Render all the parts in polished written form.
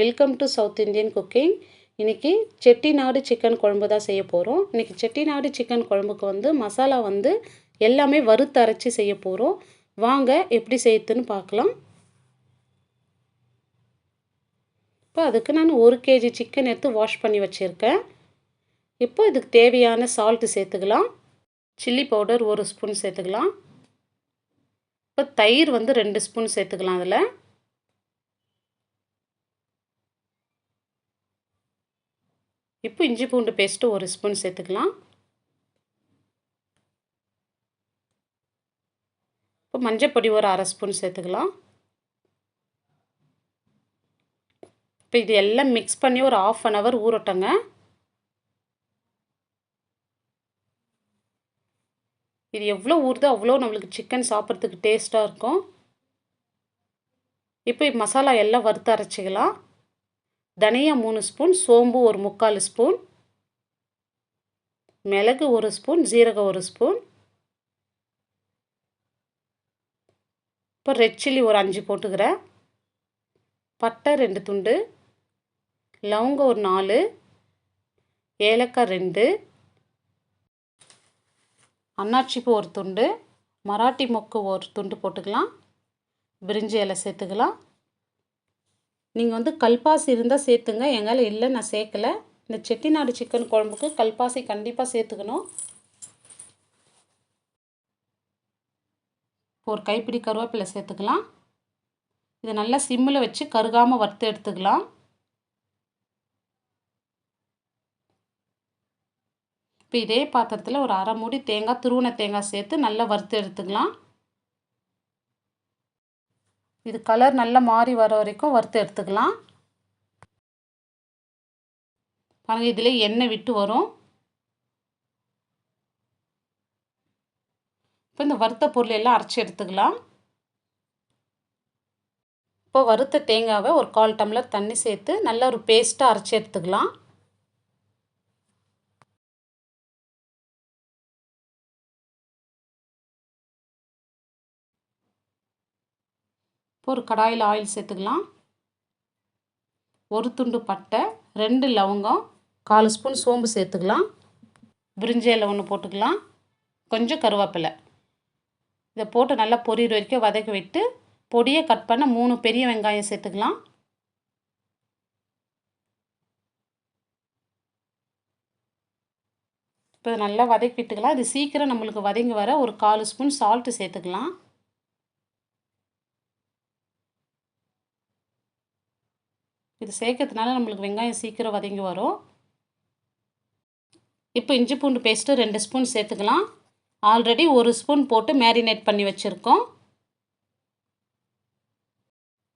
Welcome to south Indian cooking. இன்றைக்கி Chettinad chicken குழம்பு தான் செய்ய போகிறோம். இன்றைக்கி செட்டிநாடு சிக்கன் குழம்புக்கு வந்து மசாலா வந்து எல்லாமே வறுத்து அரைச்சி செய்ய போகிறோம். வாங்க எப்படி செய்யுதுன்னு பார்க்கலாம். இப்போ அதுக்கு நான் 1 kg சிக்கன் எடுத்து வாஷ் பண்ணி வச்சுருக்கேன். இப்போ இதுக்கு தேவையான சால்ட்டு சேர்த்துக்கலாம். சில்லி பவுடர் 1 ஸ்பூன் சேர்த்துக்கலாம். இப்போ தயிர் வந்து 2 ஸ்பூன் சேர்த்துக்கலாம். அதில் இப்போ இஞ்சி பூண்டு பேஸ்ட்டு 1 ஸ்பூன் சேர்த்துக்கலாம். இப்போ மஞ்சப்பொடி ஒரு 1/2 ஸ்பூன் சேர்த்துக்கலாம். இப்போ இது எல்லாம் மிக்ஸ் பண்ணி ஒரு 1/2 hour ஊறட்டங்க. இது எவ்வளோ ஊறுதோ அவ்வளோ நம்மளுக்கு சிக்கன் சாப்பிட்றதுக்கு டேஸ்ட்டாக இருக்கும். இப்போ மசாலா எல்லாம் வறுத்து அரைச்சிக்கலாம். தனியா 3 ஸ்பூன், சோம்பு ஒரு 3/4 ஸ்பூன், மிளகு 1 ஸ்பூன், ஜீரகம் 1 ஸ்பூன், இப்போ ரெட் சில்லி ஒரு 5 போட்டுக்கிறேன், பட்டை 2 துண்டு, லவங்கம் ஒரு 4, ஏலக்காய் 2, அன்னாச்சிப்பூ ஒரு துண்டு, மராட்டி மொக்கு ஒரு துண்டு போட்டுக்கலாம். பிரிஞ்சி இலை சேர்த்துக்கலாம். நீங்கள் வந்து கல்பாசி இருந்தால் சேர்த்துங்க. எங்கால இல்லை, நான் சேர்க்கலை. இந்த செட்டிநாடு சிக்கன் குழம்புக்கு கல்பாசி கண்டிப்பாக சேர்த்துக்கணும். ஒரு கைப்பிடி கருவேப்பிலை சேர்த்துக்கலாம். இதை நல்லா சிம்மில் வச்சு கருகாமல் வறுத்து எடுத்துக்கலாம். இப்போ இதே பாத்திரத்தில் ஒரு 1/2 மூடி தேங்காய், துருவன தேங்காய் சேர்த்து நல்லா வறுத்து எடுத்துக்கலாம். இது கலர் நல்லா மாறி வர வரைக்கும் வறுத்து எடுத்துக்கலாம். பாருங்கள், இதில் எண்ணெய் விட்டு வரும். இப்போ இந்த வறுத்த பொருள் எல்லாம் அரைச்சி எடுத்துக்கலாம். இப்போ வறுத்த தேங்காவை ஒரு 1/4 டம்ளர் தண்ணி சேர்த்து நல்லா ஒரு பேஸ்ட்டாக அரைச்சி எடுத்துக்கலாம். இப்போ ஒரு கடாயில் ஆயில் சேர்த்துக்கலாம். 1 துண்டு பட்டை, 2 லவங்கம், 1/4 ஸ்பூன் சோம்பு சேர்த்துக்கலாம். பிரிஞ்சி இலை 1 போட்டுக்கலாம். கொஞ்சம் கருவேப்பிலை. இதை போட்டு நல்லா பொரியிற வரைக்கும் வதக்கி விட்டு பொடியை கட் பண்ண 3 பெரிய வெங்காயம் சேர்த்துக்கலாம். இப்போ நல்லா வதக்கி விட்டுக்கலாம். இது சீக்கிரம் நம்மளுக்கு வதங்கி வர ஒரு 1/4 ஸ்பூன் சால்ட்டு சேர்த்துக்கலாம். இது சேர்க்கறதுனால நம்மளுக்கு வெங்காயம் சீக்கிரம் வதங்கி வரும். இப்போ இஞ்சி பூண்டு பேஸ்ட்டு 2 ஸ்பூன் சேர்த்துக்கலாம். ஆல்ரெடி 1 ஸ்பூன் போட்டு மேரினேட் பண்ணி வச்சுருக்கோம்.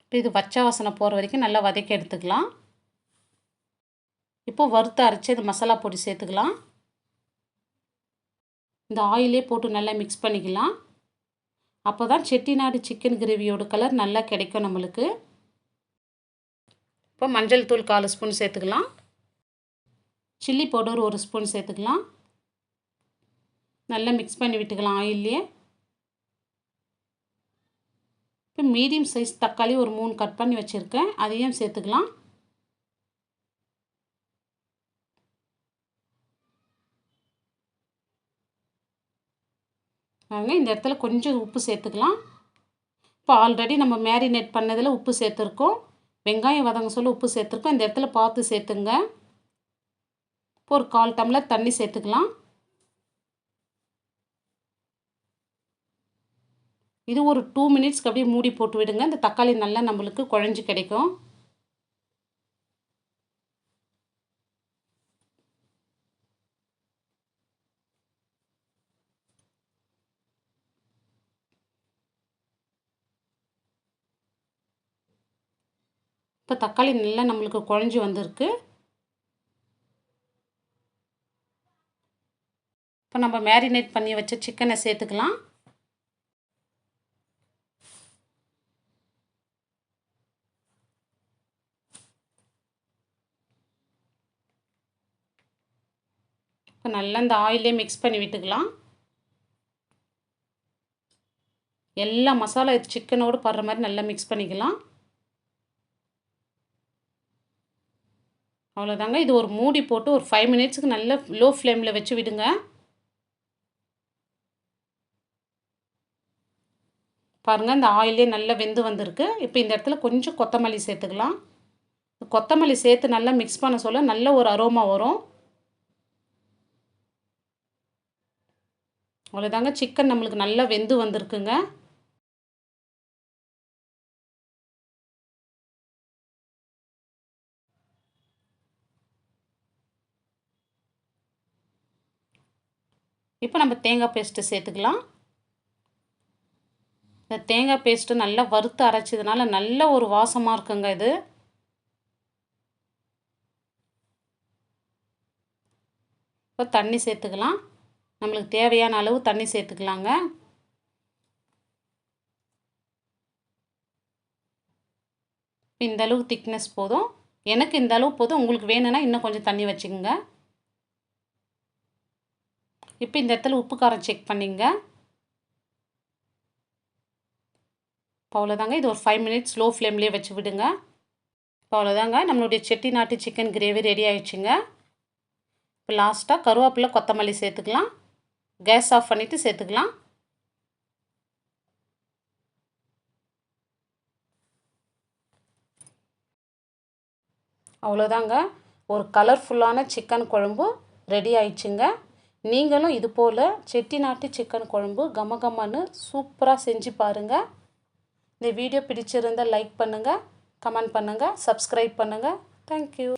இப்போ இது பச்சை வாசனை போகிற வரைக்கும் நல்லா வதக்கி எடுத்துக்கலாம். இப்போ வறுத்து அரைச்சி இது மசாலா பொடி சேர்த்துக்கலாம். இந்த ஆயிலே போட்டு நல்லா மிக்ஸ் பண்ணிக்கலாம். அப்போ தான் செட்டிநாடு சிக்கன் கிரேவியோட கலர் நல்லா கிடைக்கும் நம்மளுக்கு. இப்போ மஞ்சள் தூள் 1/4 ஸ்பூன் சேர்த்துக்கலாம். சில்லி பவுடர் 1 ஸ்பூன் சேர்த்துக்கலாம். நல்லா மிக்ஸ் பண்ணி விட்டுக்கலாம் ஆயிலே. இப்போ மீடியம் சைஸ் தக்காளி ஒரு 3 கட் பண்ணி வச்சுருக்கேன், அதையும் சேர்த்துக்கலாம். இந்த இடத்துல கொஞ்சம் உப்பு சேர்த்துக்கலாம். இப்போ ஆல்ரெடி நம்ம மேரினேட் பண்ணதில் உப்பு சேர்த்துருக்கோம். வெங்காயம் வதங்க சொல்ல உப்பு சேர்த்துருக்கோம். இந்த இடத்துல பார்த்து சேர்த்துங்க. இப்போ ஒரு 1/4 டம்ளர் தண்ணி சேர்த்துக்கலாம். இது ஒரு 2 மினிட்ஸ்க்கு அப்படியே மூடி போட்டு விடுங்க. இந்த தக்காளி நல்லா நம்மளுக்கு குழஞ்சி கிடைக்கும். இப்போ தக்காளி நல்லா நம்மளுக்கு குழஞ்சி வந்திருக்கு. இப்போ நம்ம மேரினேட் பண்ணி வச்ச சிக்கனை சேர்த்துக்கலாம். இப்போ நல்லா இந்த ஆயிலே மிக்ஸ் பண்ணி விட்டுக்கலாம். எல்லா மசாலா சிக்கனோடு படுற மாதிரி நல்லா மிக்ஸ் பண்ணிக்கலாம். அவ்வளோதாங்க. இது ஒரு மூடி போட்டு ஒரு 5 மினிட்ஸுக்கு நல்ல லோ ஃப்ளேமில் வச்சு விடுங்க. பாருங்கள், இந்த ஆயிலே நல்லா வெந்து வந்திருக்கு. இப்போ இந்த இடத்துல கொஞ்சம் கொத்தமல்லி சேர்த்துக்கலாம். கொத்தமல்லி சேர்த்து நல்லா மிக்ஸ் பண்ண சொல்ல நல்ல ஒரு அரோமா வரும். அவ்வளோதாங்க, சிக்கன் நம்மளுக்கு நல்லா வெந்து வந்திருக்குங்க. இப்போ நம்ம தேங்காய் பேஸ்ட்டு சேர்த்துக்கலாம். இந்த தேங்காய் பேஸ்ட்டு நல்லா வறுத்து அரைச்சதுனால நல்ல ஒரு வாசமாக இருக்குங்க இது. இப்போ தண்ணி சேர்த்துக்கலாம். நம்மளுக்கு தேவையான அளவு தண்ணி சேர்த்துக்கலாங்க. இந்த அளவு திக்னஸ் போதும். எனக்கு இந்த அளவு போதும். உங்களுக்கு வேணும்னா இன்னும் கொஞ்சம் தண்ணி வச்சுக்கோங்க. இப்போ இந்த இடத்துல உப்பு காரம் செக் பண்ணிங்க. அவ்வளோதாங்க, இது ஒரு 5 மினிட்ஸ் லோ ஃப்ளேம்லேயே வச்சு விடுங்க. அவ்வளோதாங்க, நம்மளுடைய செட்டிநாட்டு சிக்கன் கிரேவி ரெடி ஆயிடுச்சுங்க. இப்போ லாஸ்ட்டாக கருவேப்பிலை கொத்தமல்லி சேர்த்துக்கலாம். கேஸ் ஆஃப் பண்ணிவிட்டு சேர்த்துக்கலாம். அவ்வளோதாங்க, ஒரு கலர்ஃபுல்லான சிக்கன் குழம்பு ரெடி ஆயிடுச்சுங்க. நீங்களும் இது போல் செட்டிநாட்டு சிக்கன் குழம்பு கமகமன்னு சூப்பராக செஞ்சு பாருங்கள். இந்த வீடியோ பிடிச்சிருந்தால் லைக் பண்ணுங்கள், கமெண்ட் பண்ணுங்கள், சப்ஸ்கிரைப் பண்ணுங்கள். தேங்க்யூ.